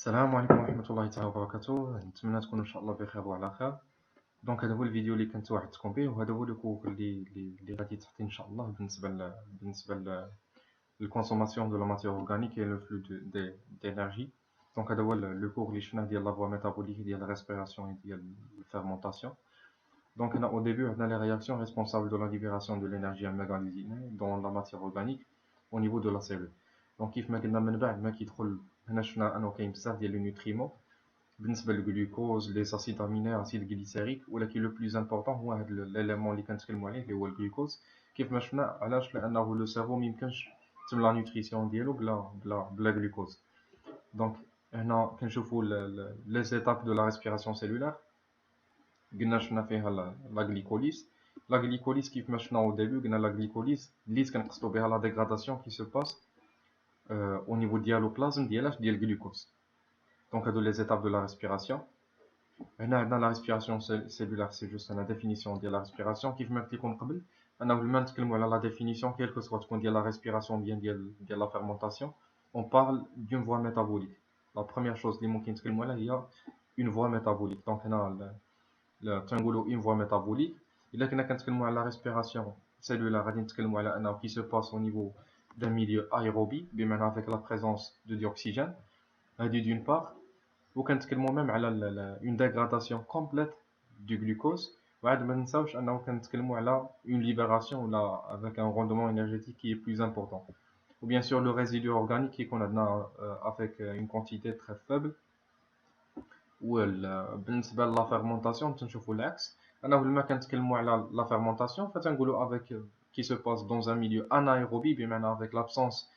السلام عليكم ورحمة الله تعالى وبركاته. نتمنى تكونوا إن شاء الله بخير وعلى خير. دونك هذا هو الفيديو اللي كنت وعدتكم به، وهذا هو لو كور اللي غادي تعطي إن شاء الله بالنسبة للكونسوماسيون دو لا ماتيير أورغانيك et le flux d'énergie. دونك هذا هو لو كور اللي شفناه ديال لا فوا ميتابوليك ديال لا ريسبيراسيون ديال الفيرمونطاسيون. Donc au début, on a les réactions responsables de la libération de l'énergie amygdalinée dans la matière organique au niveau de la cellule. Donc كيف ما قلنا من بعد ما كيدخل هنا شفنا انه كاين بزاف ديال لي نوتريمون بالنسبه للجلوكوز لي اسيد اميني اسيد غليسيريك، ولكن لو بلوز امبورطون هو هذا الاليمون اللي كنتكلموا عليه اللي هو الجلوكوز. كيف ما شفنا علاش؟ لانه لو سيرفو ما يمكنش تم لا نوتريسيون ديالو بلا جلوكوز. دونك هنا كنشوفوا لي زيتاب دو لا ريسبيراسيون سيلولار. قلنا شفنا فيها لا غليكوليز. لا غليكوليز كيف ما شفنا au début قلنا لا غليكوليز اللي كنقصدوا بها لا ديغراداسيون كي سو باس au niveau dialoplasme ديال الجلوكوز. Donc هادو les étapes de la respiration. هنا عندنا la respiration cellulaire, c'est juste la définition ديال la respiration. كيف ما قلت لكم قبل انا قبل ما نتكلموا على la définition quelle que soit تكون ديال la respiration ديال la fermentation, on parle d'une voie métabolique. La première chose اللي ممكن نتكلموا عليها هي une voie métabolique. Donc هنا تنقولوا une voie métabolique. الا كنا كنتكلموا على la respiration cellulaire غادي نتكلموا على انه qui se passe au niveau d'un milieu aérobie, بمعنى avec la présence de dioxygène. هذه d'une part. وكنتكلموا ميم على une dégradation complète du glucose. وعاد ما ننساوش انه كنتكلموا على une libération ولا avec un rendement énergétique qui est plus important. Ou bien sûr le résidu organique qui qu'on a avec une quantité très faible. بالنسبه لا fermentation تنشوفوا العكس، انه لما كنتكلموا على la fermentation فتنقولوا avec qui se passe dans un milieu anaérobie، بمعنى avec l'absence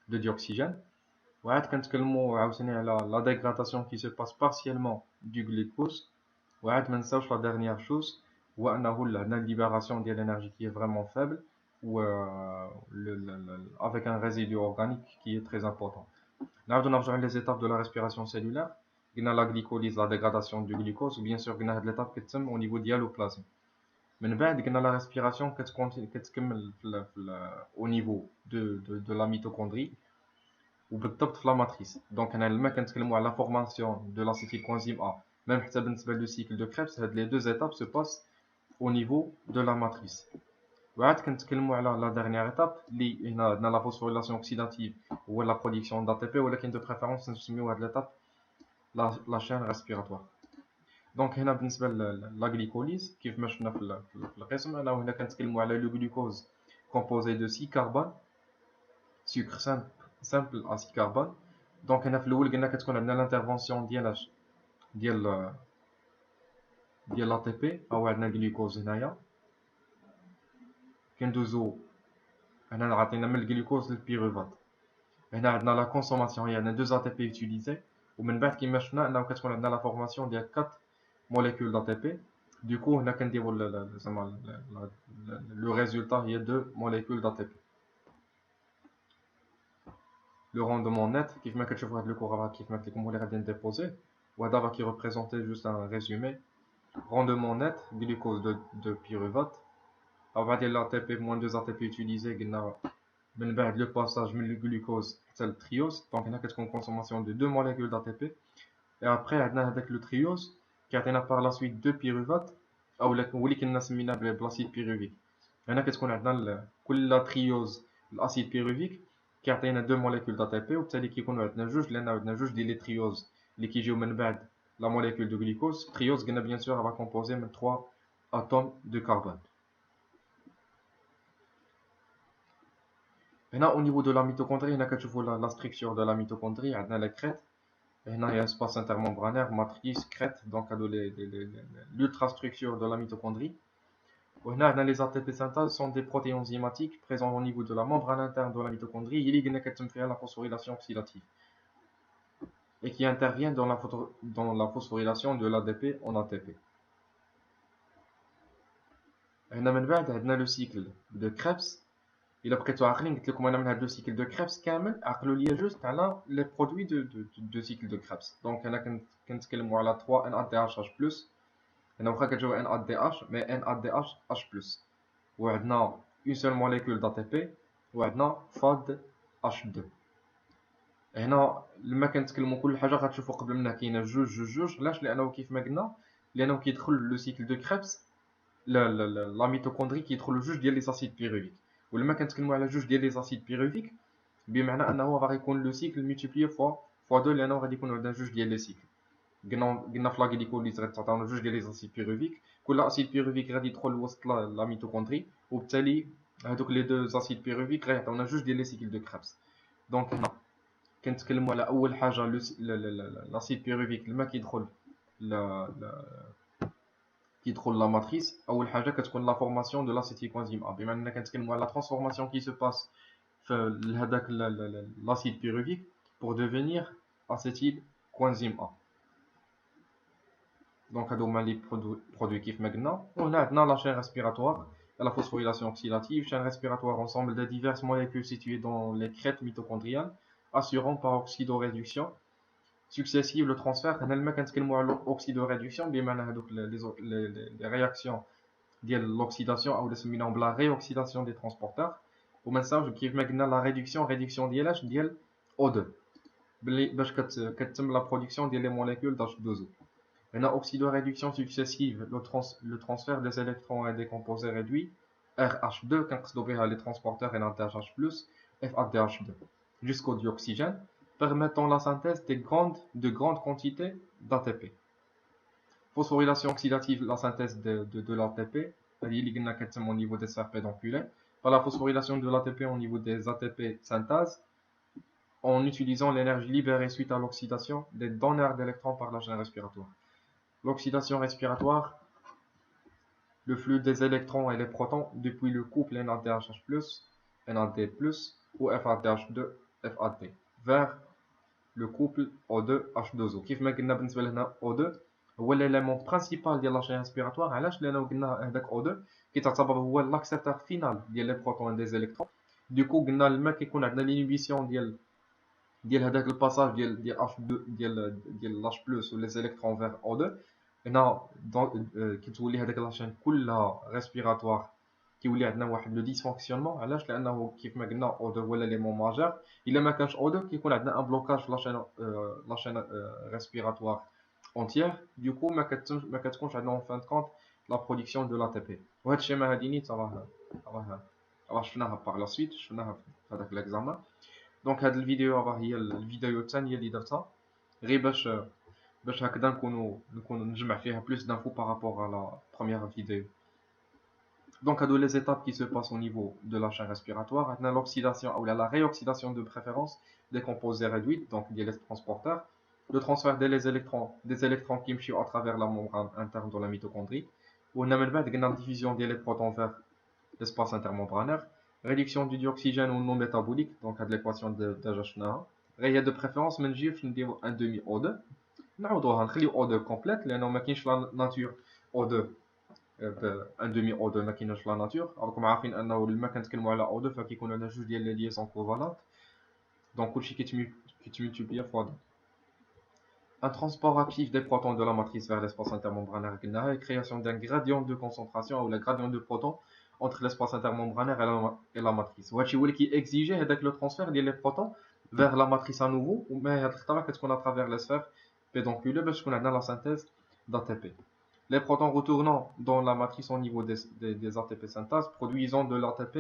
de dioxygène. وعاد كنتكلموا عاوتاني على لا ديغراداسيون كي سو باس بارسيالمون دو غلوكوز. وعاد ما نساوش لا ديرنيير شوز هو انه عندنا ليبراسيون ديال الانرجي كي فريمون فابل و avec un résidu organique qui est très important. نعاودو نرجعو لي زيتاب دو لا ريسبيراسيون سيلولار. قلنا لا غليكوليز لا ديغراداسيون دو غلوكوز، وبيان سور قلنا هاد ليتاب كتتم au niveau ديالوبلازم. من بعد قلنا لا ريسبيراسيون كتكمل au niveau de la mitochondrie وبالضبط في لا ماتريس. دونك هنا لما كنتكلموا على فورماسيون دو لاسيتيل كوانزيم ا ميم حتى بالنسبه لو سيكل دو كريبس، هاد لي دو زيتاب سو باس او نيفو دو لا ماتريس. وعاد كنتكلموا على لا ديرنيير ايتاب اللي هنا عندنا لا فوسفوريلاسيون اوكسيداتيف هو لا برودكسيون دو تي بي، ولكن دو بريفيرونس نسميو هاد ليتاب لا شين ريسبيراتوار. دونك هنا بالنسبه لا غليكوليز كيف ما شفنا في القسم، انا هنا كنتكلموا على لو غلوكوز كومبوزي دو 6 كربون sucre simple acide carbone. دونك هنا في الاول قلنا كتكون عندنا لانترفونسيون ديال لا تي بي او عندنا الجلوكوز. هنايا كندوزو هنا عطينا من الجلوكوز للبيروفات. هنا عندنا لا كونسوماسيون، هي عندنا 2 ATP يوتيليزي، ومن بعد كيما شفنا انه كتكون عندنا لا فورماسيون ديال 4 موليكول دو بي. دوكو هنا كنديروا زعما لو ريزولتا هي 2 موليكول دو بي. Le rendement net, كيف ما كتشوفوا هاد الكره كيف ما قلت لكم هو اللي غادي نديبوزيه، وهذا راه كيريبريزونتي جوست ان ريزومي. Rendement net glucose de pyruvate à partir de l'ATP moins 2 ATP utilisé قلنا من بعد le passage من le glucose حتى الtriose. donc هنا كتكون consommation de 2 molécules d'ATP et après عندنا هذاك le triose كيعطينا par la suite 2 pyruvate او هو اللي كنا سمينا بالاسيد بيروفيك. هنا كتكون عندنا كل triose الاسيد بيروفيك كيعطينا 2 molécules d'ATP، وبالتالي كيكونوا عندنا جوج، لان عندنا جوج ديال لي triose اللي كيجيو من بعد la molécule de glucose. Triose قلنا bien sûr va composer de 3 atomes de carbone. هنا au niveau de la mitochondrie هنا كتشوفوا la structure de la mitochondrie. عندنا la crête، هنا هي espace intermembranaire matrice crête، donc هادو l'ultrastructure de la mitochondrie. وهنا عندنا les ATP synthase sont des protéines enzymatiques présents au niveau de la membrane interne de la mitochondrie اللي قلنا كتم فيها la phosphorylation oxydative et qui intervient dans la phosphorylation de l'ADP en ATP. هنا من بعد عندنا لو سيكل دو كريبس. الا بقيتو عاقلين قلت لكم انا من هاد لو سيكل دو كريبس كامل عقلوا ليا جوست على لي برودوي دو سيكل دو كريبس. دونك انا كنتكلموا على 3 ان ا دي اتش اش بلس. هنا واخا كتجيو ان ا دي اش مي ان ا دي اش اش بلس، وعندنا اون سول موليكول دو تي بي، وعندنا فاد اش 2. هنا لما كنتكلموا كل حاجه غتشوفوا قبل منها كاينه جوج. علاش؟ لانه كيف ما قلنا، لانه كيدخل لو سيكل دو كريبس لا ميتوكوندري كيدخلوا جوج ديال لي اسيد بيروفيك. ولما كنتكلموا على جوج ديال لي اسيد بيروفيك بمعنى انه غادي يكون لو سيكل ملتيبليي فوا 2 لانه غادي يكون عندنا جوج ديال لي سيكل. قلنا في لاغليكوليز غتعطيونا جوج ديال لي اسيد بيروفيك، كل اسيد بيروفيك غادي يدخل وسط لا ميتوكوندري، وبالتالي هذوك لي دو اسيد بيروفيك غيعطيونا جوج ديال لي سيكل دو كريبس. دونك هنا كنتكلموا على اول حاجه لاسيد بيروفيك لما كيدخل كيدخل لا ماتريس. اول حاجه كتكون لا فورماسيون دو لاسيتيل كوانزيم ا، بما اننا كنتكلموا على لا ترانسفورماسيون كي سو باس في هذاك لاسيد بيروفيك pour devenir acétyl coenzyme A. Donc هادو هما لي برودوي كيف ما قلنا. وهنا عندنا لا chaîne respiratoire et la phosphorylation oxydative. Chaîne respiratoire, ensemble de diverses molécules situées dans les crêtes mitochondriales assurant par oxydoréduction successive le transfert. هنا لما كنتكلموا على l'oxydoréduction بمعنى هادوك les réactions ديال l'oxydation او اللي سميناهم بلا réoxydation des transporteurs. وما نساوش كيف ما قلنا لا ريدكسيون ديالاش ديال O2 باش كتتم لا برودكسيون ديال لي موليكول d'H2O. هنا oxydoréduction successive le transfert des électrons à des composés réduits RH2 كنقصدو بها les transporteurs NADH+, FADH2 jusqu'au dioxygène permettant la synthèse de grandes quantités d'ATP. Phosphorylation oxydative, la synthèse de l'ATP, au niveau des sphères pédonculaires. Par la phosphorylation de l'ATP au niveau des ATP synthèse, en utilisant l'énergie libérée suite à l'oxydation des donneurs d'électrons par la chaîne respiratoire. L'oxydation respiratoire, le flux des électrons et les protons depuis le couple NADH+, NAD+, ou FADH2, FAD, vers le couple O2H2O. كيف ما قلنا بالنسبة لهنا O2 هو l'élément principal ديال لا chaîne respiratoire. علاش؟ لأنه قلنا هذاك O2 كيتعتبر هو لاكسيبتور فينال ديال لي بروتون دي زيليكترون. دوكو قلنا لما كيكون عندنا لينيبيسيون ديال هذاك الباساج ديال H2 ديال H+ و لي زيليكترون vers O2. هنا كتولي هذاك لاشين كلها ريسبيراتوار، كيولي عندنا واحد لو ديسفونكسيونمون. علاش؟ لانه كيف ما قلنا O2 هو ليليمون ماجور. الا ما كانش O2 كيكون عندنا ان بلوكاج في لاشين ريسبيراتوار اونتيير. دوكو ما كتكونش عندنا اون فان كونت لا برودكسيون دو لا تي بي. وهذا الشيء ما هادي نيت راه شفناها باغ لا سويت، شفناها في هذاك ليكزامان. دونك هاد الفيديو راه هي الفيديو الثانيه اللي درتها غير باش هكذا نكونوا نجمع فيها بلوس d'infos par rapport à la première vidéo. Donc هادو les étapes qui se passent au niveau de la chaîne respiratoire. عندنا l'oxydation ou la réoxydation de préférence des composés réduits, donc des transporteurs, le transfert des électrons qui يمشيو à travers la membrane interne de la mitochondrie. وهنا من بعد قلنا diffusion ديال les protons vers l'espace intermembranaire, réduction du dioxygène ou non métabolique. Donc هاد l'équation déjà شفناها. غير de préférence ما نجيوش نديرو un demi O2، نعوضوها نخليو O2 كومبليت لانه ما كاينش لا ناتور O2 ان دومي O2 ما كايناش لا ناتور. راكم عارفين انه لما كنتكلموا على O2 فكيكون عندنا جوج ديال لي ليزون كوفالونت، دونك كلشي كيتملتيبليا فوا 2. Un transport actif des protons de la matrice vers l'espace intermembranaire قلناها، et création d'un gradient de concentration ou le gradient de protons entre l'espace intermembranaire et la matrice. وهادشي هو اللي كيexige هذاك لو ترانسفير ديال لي بروتون vers la matrice à nouveau. وما هاد الخطره كتكون à travers les sphères pédonculaires باش تكون عندنا la synthèse d'ATP. Les protons retournant dans la matrice au niveau des ATP synthèse produisant de l'ATP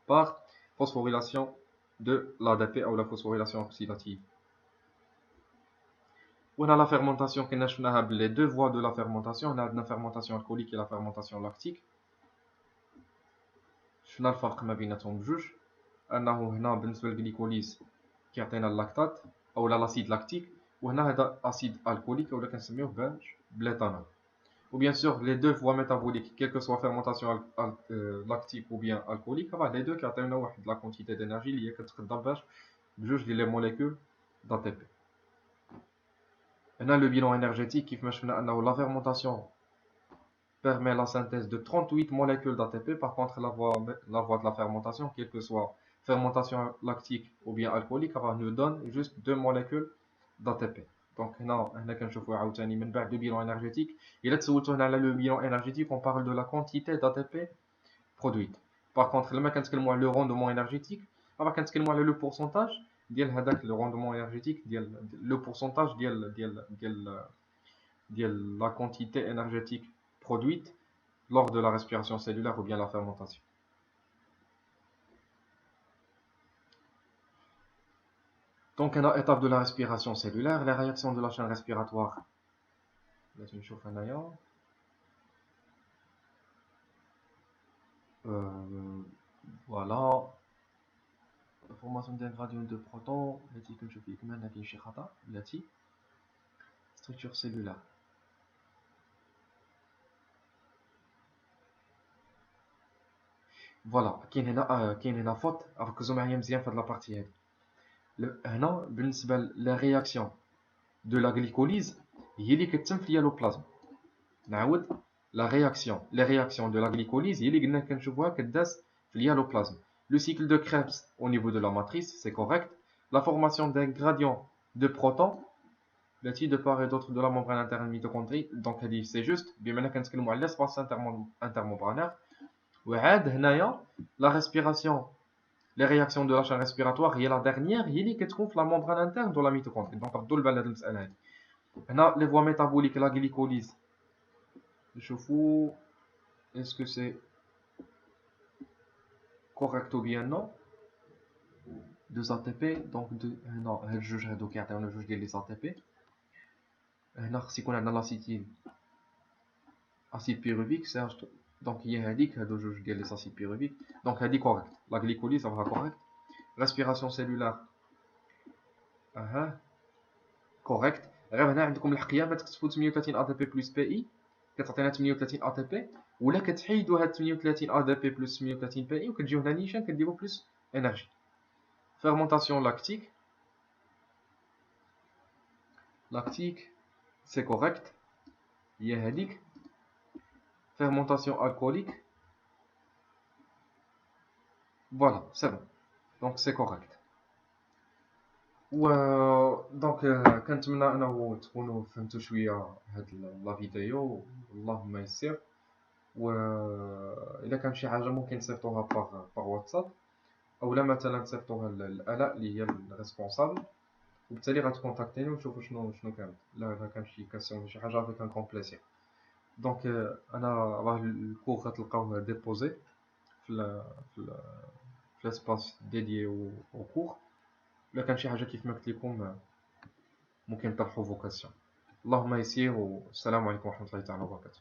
par phosphorylation de l'ADP ou la phosphorylation oxydative. On a la fermentation qui est les deux voies de la fermentation. On a la fermentation alcoolique et la fermentation lactique. شفنا الفرق ما بيناتهم بجوج، انه هنا بالنسبه للجليكوليز كيعطينا اللاكتات او لاسيد لاكتيك، وهنا هذا اسيد الكوليك ولا كنسميوه بليتانول. ou bien sûr les deux voies métaboliques, quelle que soit fermentation lactique ou bien alcoolique, les deux كيعطيونا واحد la quantité d'énergie اللي هي كتخدم باش بجوج ديال les molécules d'ATP. هنا le bilan énergétique كيف ما شفنا انه la fermentation permet la synthèse de 38 molécules d'ATP. Par contre la voie de la fermentation, quelle que soit fermentation lactique ou bien alcoolique, nous donne juste 2 molécules d'ATP. Donc هنا كنشوفوا عاوتاني من بعد le bilan énergétique. الا تسولتوا هنا على le bilan énergétique, on parle de la quantité d'ATP produite. Par contre لما كنتكلموا على le rendement énergétique, كنتكلموا على le pourcentage ديال هذاك لو روندمون énergétique ديال لو pourcentage ديال la quantité énergétique produite lors de la respiration cellulaire ou bien la fermentation. Donc, une étape de la respiration cellulaire, la réaction de la chaîne respiratoire. Laisse-moi chauffer un ailleurs. Voilà. La formation d'un gradient de protons, structure cellulaire. Voilà, كاين هنا faute, ركزوا معايا مزيان في هاد لابارتي هادي. هنا بالنسبة لا رياكسيون دو لا غليكوليز هي اللي كتتم في اليالوبلازم. نعاود لا رياكسيون دو لا غليكوليز هي اللي قلنا كنشوفوها كداز في اليالوبلازم. Le cycle de Krebs au niveau de la matrice, c'est correct. La formation d'un gradient de protons, de part et d'autre de la membrane interne mitochondrie, donc c'est juste, bien maintenant كنتكلموا على l'espace intermembranaire. وعاد هنايا la respiration, les réactions de la chaîne respiratoire هي la dernière هي اللي كتكون في la membrane interne de la mitochondrie. Donc ردوا البال هاد المسألة هادي. هنا les voies métaboliques, la glycolyse. نشوفوا est-ce que c'est correct ou bien non. 2 ATP, donc non, هاد الجوج هادو كيعطيونا جوج ديال لي ATP. هنا خص يكون عندنا لاسيتيل acide pyruvique, donc هي هاديك هادو جوج ديال لي acide pyruvique. Donc هادي correct, la glycolyse راها correct. Respiration cellulaire correct. غير هنا عندكم الحقيقه ما تكتبوا 38 ATP plus PI كتعطينا 38 ATP ولا كتحيدوا هاد 38 ADP plus 38 PI وكتجيو هنا نيشان كديروا plus énergie. Fermentation lactique, c'est correct. هي هاديك. Fermentation alcoolique, voilà, c'est bon. Donc c'est correct. و دونك كنتمنى انه تكونوا فهمتوا شويه هاد لا فيديو اللهم يسر. و الا كان شي حاجه ممكن تصيفطوها باغ واتساب اولا مثلا تصيفطوها للالاء اللي هي الريسبونسابل وبالتالي غتكونتاكتيني ونشوفوا شنو كان. لا كان شي كاسيون شي حاجه افيك ان كون بليسير. دونك انا راه الكور غتلقاوه ديبوزي في لاسباس ديديي او كور. الا كان شي حاجه كيف ما قلت لكم ممكن تطرحوا فوكاسيون. اللهم يسير والسلام عليكم ورحمه الله تعالى وبركاته.